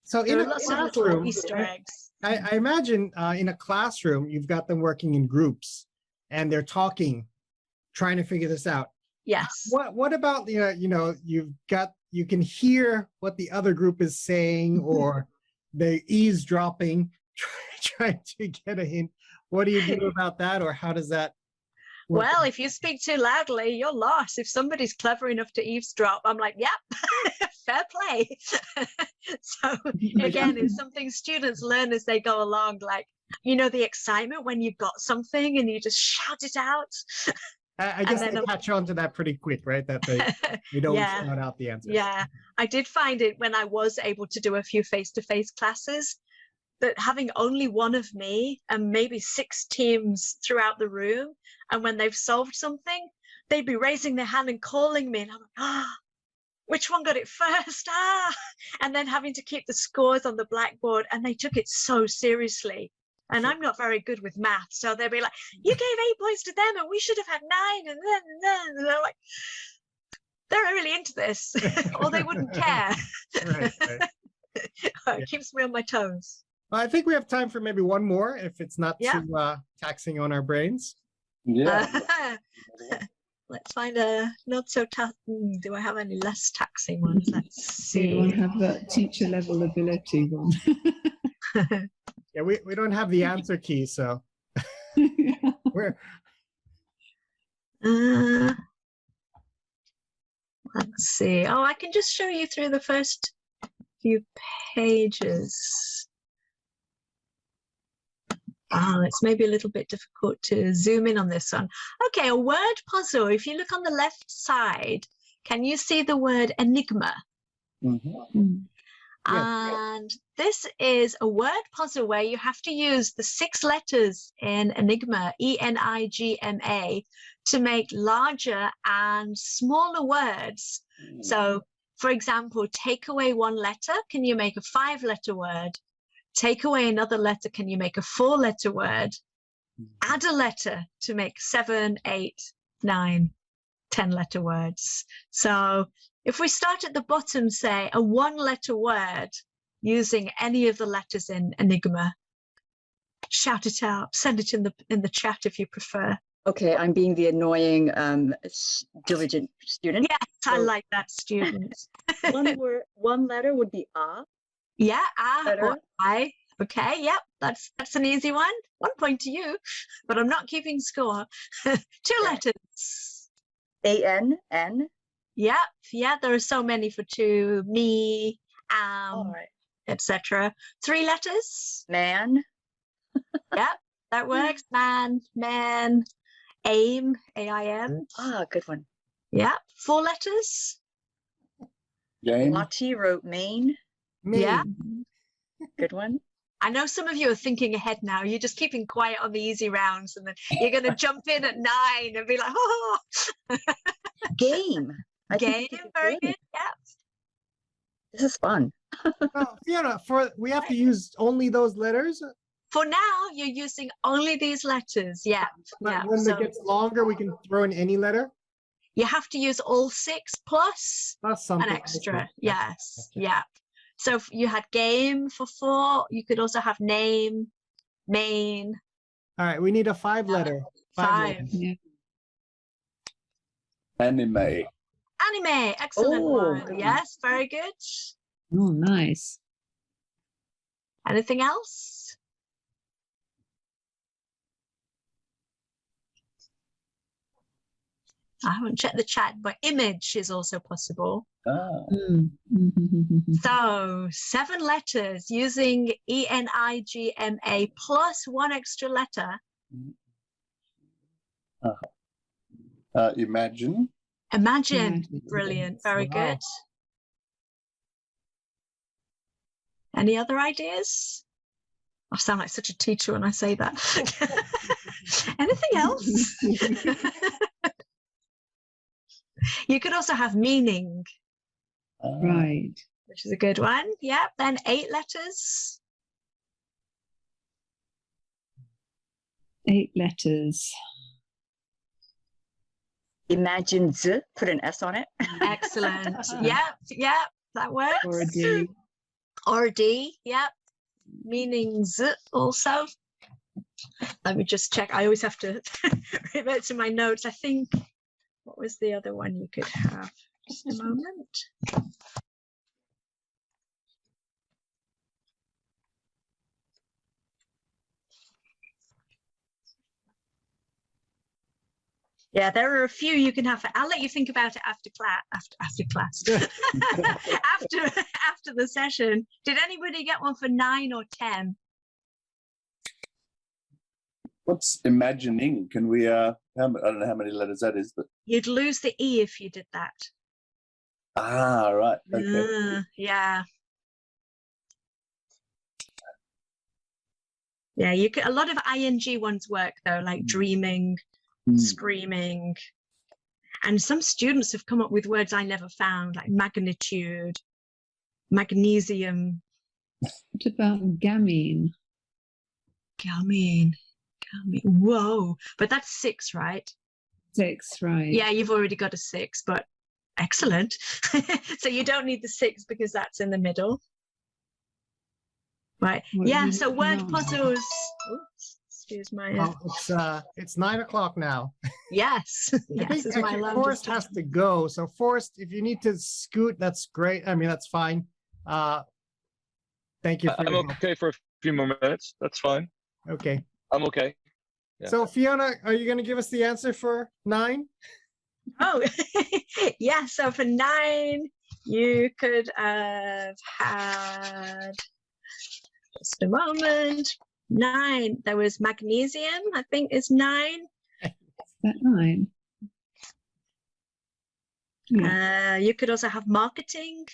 So in a lots of little classroom, Easter eggs. I imagine in a classroom, you've got them working in groups and they're talking, trying to figure this out. Yes. What about you can hear what the other group is saying, or the eavesdropping, trying to get a hint. What do you do about that, or how does that work? Well, if you speak too loudly, you're lost. If somebody's clever enough to eavesdrop, I'm like, yep, fair play. So again, it's something students learn as they go along, like, the excitement when you've got something and you just shout it out. I guess they catch on to that pretty quick, right? That they don't shout out the answers. Yeah, I did find it when I was able to do a few face-to-face classes, that having only one of me and maybe 6 teams throughout the room, and when they've solved something, they'd be raising their hand and calling me, and I'm like, which one got it first? And then having to keep the scores on the blackboard, and they took it so seriously. And I'm not very good with math. So they'll be like, you gave 8 points to them and we should have had 9. And they're like, they're really into this, or they wouldn't care. Right. It keeps me on my toes. Well, I think we have time for maybe one more if it's not Yeah. too taxing on our brains. Yeah. Let's find a not so tough. Do I have any less taxing ones? Let's See, one see. have that teacher level ability one. Yeah, we don't have the answer key, so we're Let's see. Oh, I can just show you through the first few pages. Oh, it's maybe a little bit difficult to zoom in on this one. Okay, a word puzzle. If you look on the left side, can you see the word enigma? Mhm. Yeah. And this is a word puzzle where you have to use the 6 letters in Enigma, Enigma, to make larger and smaller words. So, for example, take away 1 letter, can you make a 5-letter word? Take away another letter, can you make a 4-letter word? Add a letter to make 7, 8, 9, 10-letter words. So if we start at the bottom, say a 1-letter word using any of the letters in Enigma, shout it out, send it in the chat if you prefer. Okay, I'm being the annoying, diligent student. Yes, I So- like that, student. One word, one letter would be ah. Yeah, or Letter. I. Okay, yep, that's an easy one. 1 point to you, but I'm not keeping score. 2 letters. A-N, N. Yep, yeah, there are so many for 2. Me, All right. etc. 3 letters. Man. Yep, that works. Man, aim, A-I-M. Ah, good one. Yep, 4 letters. Game. Lati wrote main. Yeah. Good one. I know some of you are thinking ahead now. You're just keeping quiet on the easy rounds, and then you're going to jump in at 9 and be like, oh, Game. I think game, this is very good. Yeah. This is fun. Oh, Fiona, we have to use only those letters. For now, you're using only these letters. Yeah. But Yeah. when So it gets longer, we can throw in any letter. you have to use all 6 plus That's something. an extra. Yes. Yeah. So if you had game for 4, you could also have name, main, All right, we need a 5-letter. 5. letters. Yeah. Anime. Anime, excellent Oh, one. good one. Yes, very good. Oh, nice. Anything else? I haven't checked the chat, but image is also possible. Ah. So 7 letters using Enigma plus 1 extra letter. Imagine. Imagine. Imagine. Brilliant. Very Wow. good. Any other ideas? I sound like such a teacher when I say that. Anything else? You could also have meaning, Ah. Right. which is a good one. Yep. Then 8 letters. 8 letters. Imagine z, put an S on it. Excellent. Yep. Yep. That works. Or a D. Or a D. Yep. Meanings also. Let me just check. I always have to revert to my notes. I think, what was the other one you could have? Just a moment. Yeah, there are a few you can have. I'll let you think about it after class. After the session. Did anybody get one for 9 or 10? What's imagining? Can we? I don't know how many letters that is, but You'd lose the E if you did that. right. Okay. Yeah. Yeah, you could. A lot of ing ones work though, like dreaming, screaming, and some students have come up with words I never found, like magnitude, magnesium. What about gamine? Gamin. Whoa. But that's 6, right? 6, right? Yeah, you've already got a 6, but excellent. So you don't need the 6 because that's in the middle. Right. What Yeah, do so you word know? puzzles. Oops, excuse my It's 9 o'clock now. yes. I Yes, think it's my actually alarm Forrest just- has to go. So Forrest, if you need to scoot, that's great. I mean, that's fine. Thank you for I'm your help. okay for a few more minutes. That's fine. Okay. I'm okay. Yeah. So Fiona, are you going to give us the answer for 9? Oh, yeah. So for 9, you could have had, just a moment, 9. There was magnesium, I think is 9. Is that 9? Yeah. You could also have marketing,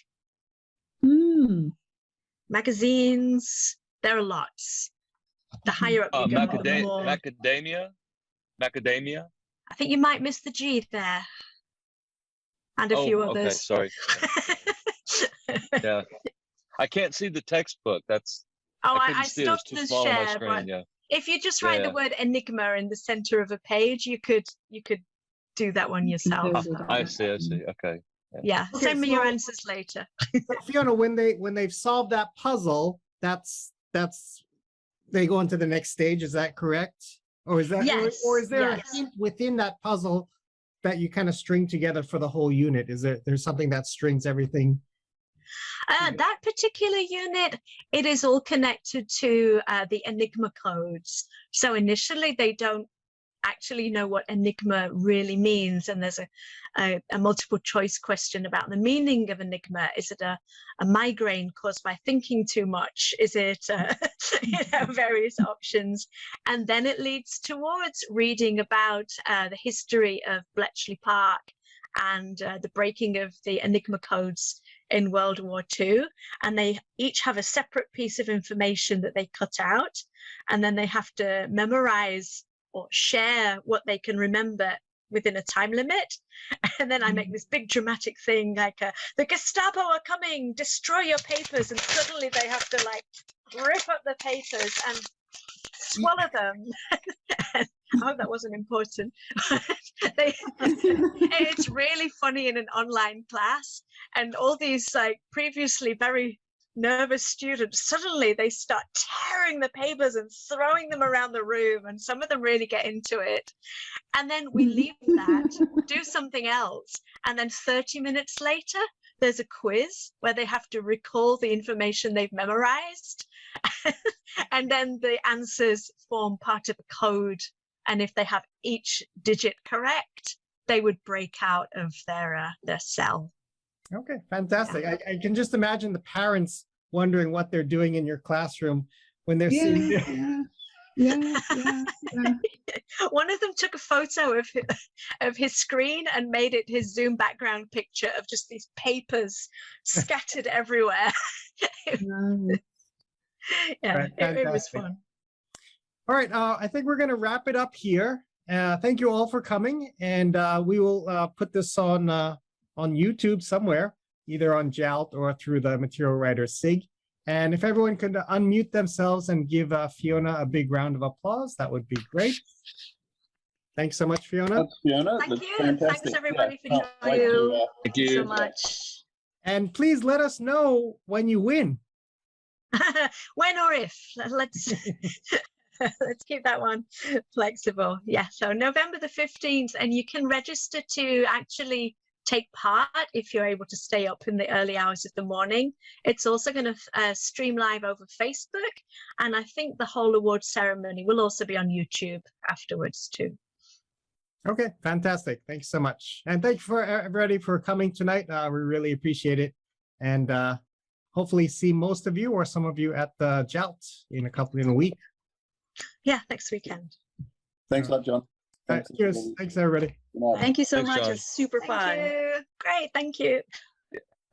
magazines. There are lots. The higher up you go, the more. Macadamia. I think you might miss the G there. And a few Okay, others. sorry. Yeah, I can't see the textbook. That's I see it. It's stopped too the small on my share, screen. but Yeah. if you just write the word Enigma in the center of a page, you could do that one yourself. I see. Okay. Yeah, Okay, send me your so- answers later. Fiona, when they've solved that puzzle, that's they go into the next stage. Is that correct? Or is that Yes, or is there yes. a hint within that puzzle that you kind of string together for the whole unit? Is there's something that strings everything? That particular unit, it is all connected to the Enigma codes. So initially, they don't actually know what Enigma really means, and there's a multiple choice question about the meaning of Enigma. Is it a migraine caused by thinking too much? Is it various options? And then it leads towards reading about the history of Bletchley Park and the breaking of the Enigma codes in World War II. And they each have a separate piece of information that they cut out, and then they have to memorize or share what they can remember within a time limit. And then I make this big dramatic thing like, the Gestapo are coming, destroy your papers. And suddenly they have to like rip up the papers and swallow them. I hope that wasn't important. It's really funny in an online class. And all these like previously very nervous students, suddenly they start tearing the papers and throwing them around the room, and some of them really get into it. And then we leave that, do something else, and then 30 minutes later there's a quiz where they have to recall the information they've memorized. And then the answers form part of a code, and if they have each digit correct, they would break out of their cell. Okay, fantastic. I can just imagine the parents wondering what they're doing in your classroom when they're sitting there. Yeah. One of them took a photo of his screen and made it his Zoom background picture of just these papers scattered everywhere. Yeah, Right, it was fantastic. fun. All right, I think we're going to wrap it up here. Thank you all for coming, and we will put this on YouTube somewhere, either on JALT or through the Material Writer SIG. And if everyone could unmute themselves and give Fiona a big round of applause, that would be great. Thanks so much, Fiona. Thanks, Fiona. Thank That's you. fantastic. Thanks everybody Yeah, for can't wait joining. to, Thank Thank you so you. much. And please let us know when you win. When or if. Let's let's keep that one flexible. Yeah, so November the 15th, and you can register to actually take part if you're able to stay up in the early hours of the morning. It's also going to stream live over Facebook, and I think the whole award ceremony will also be on YouTube afterwards too. Okay, fantastic. Thanks so much. And thank you for everybody for coming tonight. We really appreciate it. And hopefully see most of you or some of you at the JALT in a week. Yeah, next weekend. Thanks a lot, John. Thanks, Cheers. everybody. Thanks, everybody. Good night. Thank you so Thanks, much. John. It's super Thank fun. you. Great, thank you.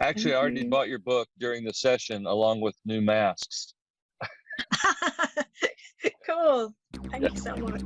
Actually, I already bought your book during the session along with new masks. Cool. Thank you so much.